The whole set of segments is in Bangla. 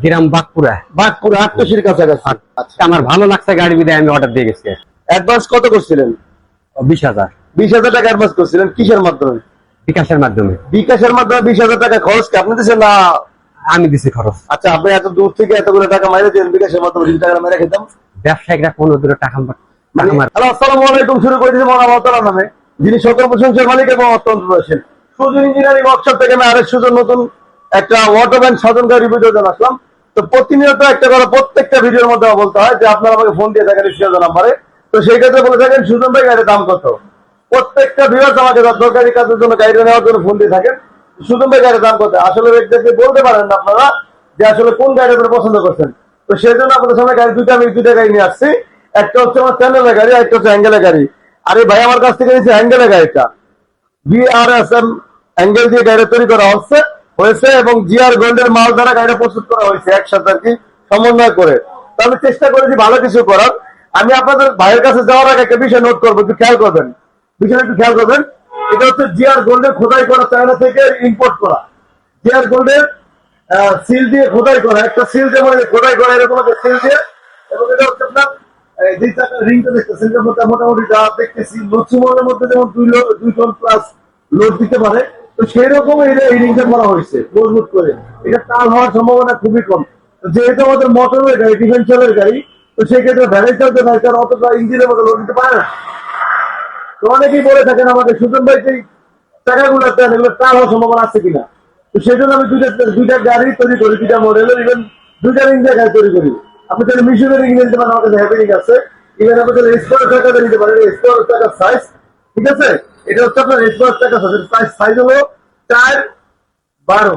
গ্রাম বাঁকপুরা। বাঁকপুরা আটশির কাছাকাছি। আচ্ছা, আমার ভালো লাগছে গাড়ি বিদায় আমি অর্ডার দিয়ে গেছি। অ্যাডভান্স কত করছিলেন? 20,000। 20,000 টাকা অ্যাডভান্স করছিলেন কিসের মাধ্যমে? বিকাশের মাধ্যমে। বিকাশের মাধ্যমে 20,000 টাকা খরচ কি আপনি দিচ্ছেন না? আমি দিছি খরচ। আচ্ছা, আপনি এত দূর থেকে এতগুলো টাকা মাইরে দিলেন বিকাশের মাধ্যমে, যদি টাকা মেরে খেতাম ব্যবসায়িকরা 15 টাকা হ্যালো, আসসালামু আলাইকুম। শুরু করে দিয়েছি মহান আল্লাহ তাআলার নামে, যিনি সকল প্রশংসার মালিক এবং অত্যন্ত দয়াশীল। সুজন ইঞ্জিনিয়ারিং ওয়ার্কশপ থেকে আমি আরেক সুজন নতুন একটা ওয়াটার ব্যাংক সাধনকারী ভিডিও জানালাম। তো প্রতিনিয়ত একটা করে প্রত্যেকটা ভিডিওর মধ্যে বলতে হয় যে আপনারা আমাকে ফোন দিয়ে থাকেন স্ক্রিনে নাম্বারে, তো সেই ক্ষেত্রে বলে থাকেন সুজন ভাই গাড়ির দাম কত। প্রত্যেকটা ভিউয়ার্স আমাকে দরকারি কাজের জন্য গাড়ি নেওয়ার জন্য ফোন দিয়ে থাকেন, সুজন ভাই গাড়ির দাম কত। আসলে ব্যক্তিকে বলতে পারেন না আপনারা যে আসলে কোন গাড়ি আপনি পছন্দ করছেন। তো সেই জন্য আপনাদের সামনে গাড়ি আমি দুইটা গাড়ি নিয়ে আসছি। একটা হচ্ছে আমার চ্যানেলের গাড়ি, একটা হচ্ছে অ্যাঙ্গেলের গাড়ি। আরে ভাই আমার কাছ থেকে নিয়েছে অ্যাঙ্গেলের গাড়িটা, BRSM অ্যাঙ্গেল দিয়ে গাড়ি তৈরি করা হয়েছে এবং জিআর গোল্ডের মাল দ্বারা গাড়িটা প্রস্তুত করা হয়েছে একসাথে আর কি সমন্বয় করে। তো আমি চেষ্টা করেছি ভালো কিছু করার। আমি আপনাদের ভাইয়ের কাছে যাওয়ার আগে একটা বিষয় নোট করবো, একটু খেয়াল করবেন, বিষয়টা একটু খেয়াল করবেন। এটা হচ্ছে জিআর গোল্ডের খোদাই করা, চায়না থেকে ইম্পোর্ট করা জিআর গোল্ডের সিল দিয়ে খোদাই করা, একটা সিল যেমন খোদাই করা এরকম একটা সিল দিয়ে, এবং এটা হচ্ছে আপনার যে রিংটা দেখতেছেন মোটামুটি যা দেখতেছি লক্ষ্মীমহলের মধ্যে যেমন 2 টন প্লাস লোড দিতে পারে, তো সেই রকম এই রিংটা করা হয়েছে মজবুত করে। এটা টাল হওয়ার সম্ভাবনা খুবই কম। যেহেতু আমাদের মোটরের গাড়ি, ডিফেন্সের গাড়ি, তো সেই ক্ষেত্রে ভ্যালেন্স চালতে নাই, কারণ অতটা ইঞ্জিনের মধ্যে লোড দিতে পারে না। তো অনেকেই বলে থাকেন আমাকে সুজন ভাই যে টাকাগুলো দেন এগুলো টাল হওয়ার সম্ভাবনা আছে কিনা। তো সেই জন্য আমি দুইটা গাড়ি তৈরি করি, 2টা মডেলের, ইভেন 2টা রিং দিয়ে গাড়ি তৈরি করি। আপনি তাহলে মিশনের রিং নিতে পারেন, আমার কাছে হ্যাপি রিং আছে। ইভেন আপনি তাহলে স্কোয়ার টাকাতে নিতে পারেন, স্কোয়ার টাকার সাইজ, ঠিক আছে। এটা হচ্ছে আপনার স্কোয়ার টাকা সাইজ হলো 4/12,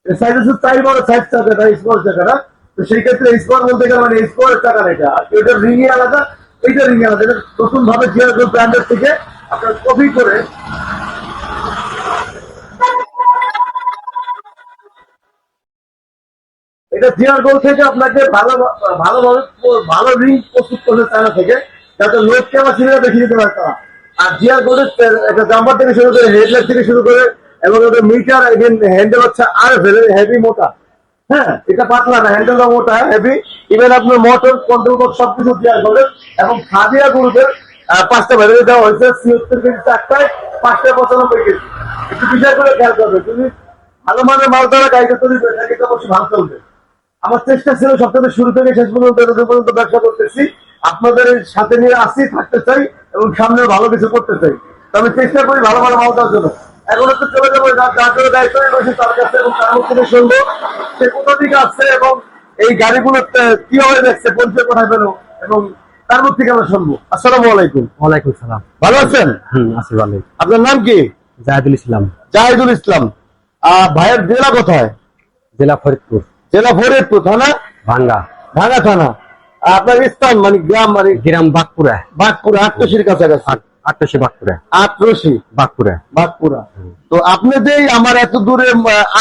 সাইজ হচ্ছে 4/12 সাইজ টাকাটা স্কোয়ার টাকাটা। তো সেই ক্ষেত্রে স্কোয়ার বলতে গেলে মানে স্কোয়ার টাকা এটা, এটা রিংই আলাদা, এইটা রিং আলাদা। এটা নতুন ভাবে জিআর ব্র্যান্ডের থেকে আপনার কপি করে এটা জিআর গোল্ড থেকে আপনাকে ভালো রিং প্রস্তুত করতে চায়না থেকে, যাতে লোড ক্যাপাসিটিটা বেশি দিতে পারে তারা। আর জিআর গোল্ডের একটা জাম্পার থেকে শুরু করে হেডলাইট থেকে শুরু করে এবং ওটা মিটার হ্যান্ডেল হচ্ছে আর হেভি মোটা। হ্যাঁ, এটা পাতলা না, হ্যান্ডেলটা মোটা হেভি। ইভেন আপনার মোটর কন্ট্রোল বোর্ড সবকিছু জিআর গোল্ডের। এবং খাদিয়া গ্রুপের 5টা ব্যাটারি দেওয়া হয়েছে, 76 কেজি চারটায়, 5টা 95 কেজি। একটু বিষয় করে খেয়াল করবে, যদি ভালো মানের মাল দ্বারা গাড়িটা তৈরি করে থাকে তো অবশ্যই ভালো চলবে। আমার চেষ্টা ছিল সবথেকে শুরু থেকে শেষ পর্যন্ত ব্যবসা করতেছি, আপনাদের সাথে নিয়ে আসি, থাকতে চাই এবং সামনে ভালো কিছু করতে চাই। তো আমি চেষ্টা করি ভালো ভালো মাল দেওয়ার জন্য। এখন তো চলে যাবো যার জন্য দায়িত্ব বসে তার কাছে, এবং তার মুখ থেকে শুনবো সে কোথা থেকে আসছে এবং এই গাড়িগুলো কিভাবে দেখছে, পরিচয় কোথায় পেল, এবং তার মুখ থেকে আমরা শুনবো। আসসালামু আলাইকুম। ওয়ালাইকুম সালাম। ভালো আছেন? আছি ভালো। আপনার নাম কি? জাহিদুল ইসলাম। জাহিদুল ইসলাম। ভাইয়ের জেলা কোথায়? জেলা ফরিদপুর। জেলা ফরিদপুর, থানা ভাঙ্গা। ভাঙ্গা থানা। আপনার স্থান মানে গ্রাম মানে? গ্রাম বাঁকপুরা। বাঁকপুরা আটশির কাছাকাছি। 88 বাঁকপুরা। 88 বাঁকপুরা। বাঁকপুরা। তো আপনি যে আমার এত দূরে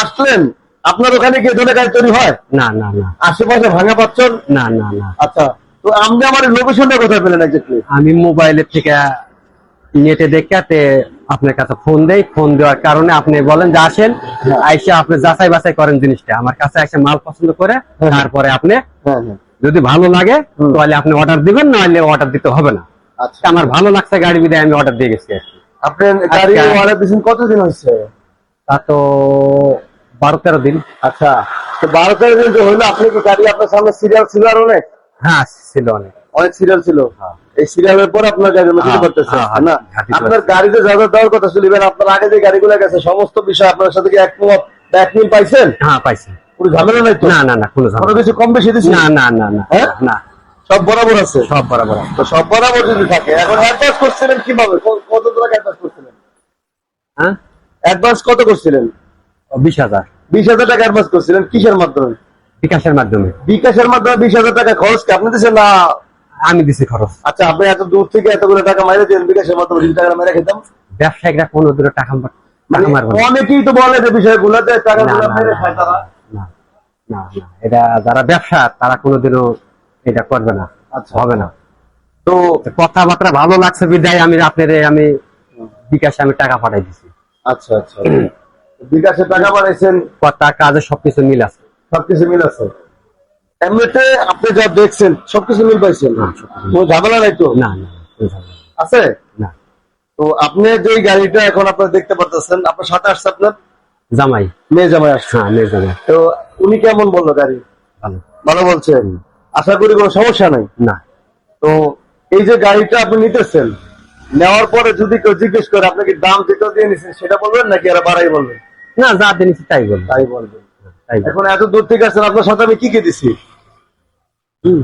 আসলেন, আপনার ওখানে কি ধরনের গাড়ি তৈরি হয়? না না না। আশেপাশে ভাঙা পাচ্ছেন? না না না। আচ্ছা, তো আপনি আমার লোকেশনটা কোথায় পেলেন এক্স্যাক্টলি? আমি মোবাইলের থেকে নেটে দেখে আপনার কাছে ফোন দেই, ফোন দেওয়ার কারণে আপনি বলেন যে আসেন, আইসা আপনি যাচাই বাছাই করেন জিনিসটা, আমার কাছে এসে মাল পছন্দ করে তারপরে আপনি যদি ভালো লাগে তাহলে আপনি অর্ডার দিবেন, নাহলে অর্ডার দিতে হবে না। আচ্ছা, আমার ভালো লাগছে গাড়ি বিদায় আমি অর্ডার দিয়ে গেছি। আপনি গাড়ি অর্ডার দিয়েছেন কতদিন হয়েছে? তা তো 12-13 দিন। আচ্ছা, তো 12-13 দিন তো হইলো। আপনি কি গাড়ি আপনার সামনে সিরিয়াল ছিল আর অনেক? হ্যাঁ ছিল, অনেক সিরিয়াল ছিল। এই সিরিয়ালের পর আপনার গাড়ি মধ্যে করতেছে না? আপনার গাড়িতে যা যা দেওয়ার কথা ছিল, আপনার আগে যে গাড়িগুলো গেছে সমস্ত বিষয় আপনার সাথে কি একমত বা এক মিল পাইছেন? হ্যাঁ পাইছি। কোনো ঝামেলা নাই তো? না না না, কোনো ঝামেলা। কোনো কিছু কম বেশি দিছি? না না না না। হ্যাঁ না, সব বরাবর আছে। সব বরাবর। তো সব বরাবর যদি থাকে, এখন অ্যাডভান্স করছিলেন কিভাবে, কত টাকা অ্যাডভান্স করছিলেন? হ্যাঁ, অ্যাডভান্স কত করছিলেন? 20,000। 20,000 টাকা অ্যাডভান্স করছিলেন কিসের মাধ্যমে? বিকাশের মাধ্যমে। বিকাশের মাধ্যমে 20,000 টাকা খরচ কি আপনি দিচ্ছেন না? আমি দিছি খরচ। আচ্ছা, আপনি এত দূর থেকে এতগুলো টাকা মাইরে দিলেন বিকাশের মাধ্যমে, যদি টাকা মেরে খেতাম ব্যবসায়িকরা 15 টাকা মারবে। অনেকেই তো বলে যে বিষয়গুলোতে টাকাগুলো মেরে খায় তারা। না না না, এটা যারা ব্যবসা তারা কোনোদিনও এটা করবে না। আচ্ছা, হবে না। তো কথাবার্তা ভালো লাগছে বিদায় আমি বিকাশে আমি টাকা পাঠাই দিছি। আচ্ছা আচ্ছা, বিকাশে টাকা পাঠাইছেন, কথা কাজে সবকিছু মিল আছে। সবকিছু মিল আছে। এমনিতে আপনি যা দেখছেন সবকিছু মিল পাইছেন, না, সবকিছু মিল। কোনো ঝামেলা নাই তো? না না কোনো ঝামেলা নেই। আছে। না। তো আপনি যে গাড়িটা এখন আপনারা দেখতে পাচ্ছেন, আপনার সাথে আসছে আপনার জামাই। মেয়ে জামাই আসছে। হ্যাঁ মেয়ে জামাই। তো উনি কেমন বললো গাড়ি? ভালো। ভালো বলছে। আশা করি কোনো সমস্যা নাই। না। তো এই যে গাড়িটা আপনি নিতেছেন, নেওয়ার পরে যদি কেউ জিজ্ঞেস করে আপনাকে দাম যেটা দিয়ে নিছেন সেটা বলবেন নাকি এরা বাড়াই বলবেন? না যা দিনছি তাই বলবো। তাই বলবেন। তাই বলবো। এখন এত দূর থেকে আসছেন, আপনার সাথে আমি কি কি দিছি? হুম।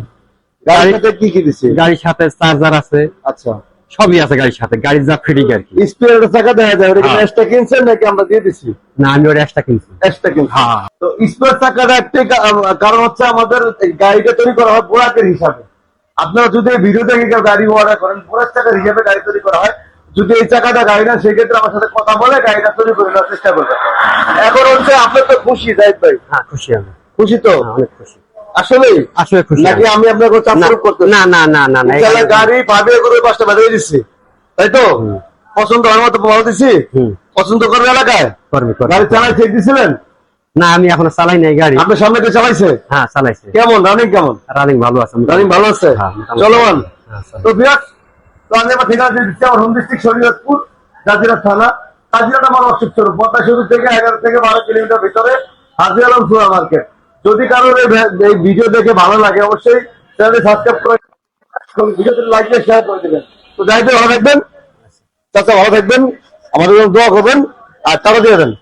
গাড়ির সাথে কি কি দিছি? গাড়ির সাথে চার্জার আছে, আচ্ছা, সবই আছে গাড়ির সাথে, গাড়ির যা ফিটিং আর কি। স্পেয়ার চাকা দেখা যায়, ওটা কি হ্যাঁ। এক্সট্রা কিনছেন নাকি আমরা দিয়ে দিছি? না আমি ওর এক্সট্রা কিনছি। এক্সট্রা কিনছি। হ্যাঁ। তো স্পেয়ার চাকাটা একটাই কারণ হচ্ছে আমাদের এই গাড়িটা তৈরি করা হয় বোরাকের হিসাবে। আপনারা যদি এই ভিডিও দেখে কেউ গাড়ি অর্ডার করেন, বোরাক চাকার হিসাবে গাড়ি তৈরি করা হয়। যদি এই চাকাটা গাড়ি না, সেক্ষেত্রে আমার সাথে কথা বলে গাড়িটা তৈরি করে নেওয়ার চেষ্টা করবেন। এখন হচ্ছে আপনার তো খুশি জাহিদ ভাই? হ্যাঁ খুশি আমি। খুশি তো? হ্যাঁ, অনেক খুশি। আসলে আসলে খুশি নাকি আমি। আমি আপনাকে চাপ না প্রয়োগ করতে? না না না না না, ইনশাআল্লাহ এখানে- গাড়ি ভাবিয়ে করে 5টা বাজিয়ে দিচ্ছি, তাই তো? হুম। পছন্দ হওয়ার মতো ভালো দিছি। হুম। পছন্দ করবে এলাকায়? করবে করবে। গাড়ি চালাই ঠিক দিছিলেন? না আমি এখনো চালাই নাই গাড়ি। আপনার সামনে কে চালাইছে? হ্যাঁ চালাইছে। কেমন রানিং কেমন? রানিং ভালো আছে। রানিং ভালো আছে? হ্যাঁ, মোটামুটি। চলমান? হ্যাঁ, চলো। তো বিরাট, তো আমি আমার ঠিকানা দিয়ে দিচ্ছি। আমার হোম ডিস্ট্রিক্ট শরীয়তপুর, জাজিরা থানা, কাজিরাট আমার অশোক চোর, পদ্মা সেতু থেকে 11 থেকে 12 কিলোমিটার ভিতরে হাজি আলম সুপার মার্কেট। যদি কারোর এই ভিডিও দেখে ভালো লাগে অবশ্যই চ্যানেলটি সাবস্ক্রাইব করে ভিডিওতে লাইক দিয়ে শেয়ার করে দেবেন। তো যাইতে ভালো থাকবেন, চাচা ভালো থাকবেন, আমাদের জন্য দোয়া করবেন আর টাকা দিয়ে দেন।